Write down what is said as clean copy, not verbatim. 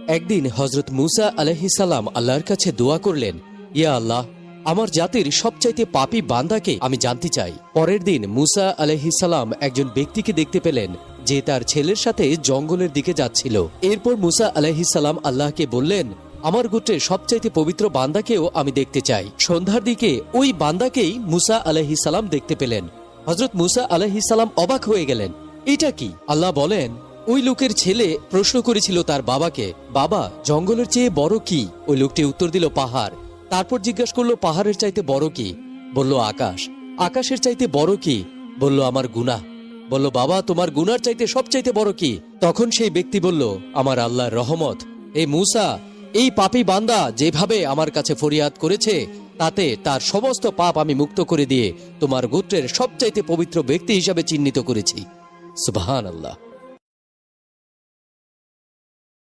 একদিন হযরত মূসা আলাইহিস সালাম আল্লাহর কাছে দোয়া করলেন, ইয়া আল্লাহ, আমার জাতির সবচাইতে পাপী বান্দাকে আমি জানতে চাই। পরের দিন মূসা আলাইহিস সালাম একজন ব্যক্তিকে দেখতে পেলেন যে তার ছেলের সাথে জঙ্গলের দিকে যাচ্ছিল। এরপর মূসা আলাইহিস সালাম আল্লাহকে বললেন, আমার গোত্রের সবচাইতে পবিত্র বান্দাকেও আমি দেখতে চাই। সন্ধ্যার দিকে ওই বান্দাকেই মূসা আলাইহিস সালাম দেখতে পেলেন। হযরত মূসা আলাইহিস সালাম অবাক হয়ে গেলেন, এটা কি? আল্লাহ বলেন, ওই লোকের ছেলে প্রশ্ন করেছিল তার বাবাকে, বাবা, জঙ্গলের চেয়ে বড় কি? ওই লোকটি উত্তর দিল, পাহাড়। তারপর জিজ্ঞাসা করলো, পাহাড়ের চাইতে বড় কি? বলল, আকাশ। আকাশের চাইতে বড় কি? বলল, আমার গুনাহ। বলল, বাবা, তোমার গুনার চাইতে সবচাইতে বড় কি? তখন সেই ব্যক্তি বলল, আমার আল্লাহর রহমত। এই মূসা, এই পাপী বান্দা যেভাবে আমার কাছে ফরিয়াদ করেছে, তাতে তার সমস্ত পাপ আমি মুক্ত করে দিয়ে তোমার গোত্রের সবচাইতে পবিত্র ব্যক্তি হিসাবে চিহ্নিত করেছি। সুবহানাল্লাহ।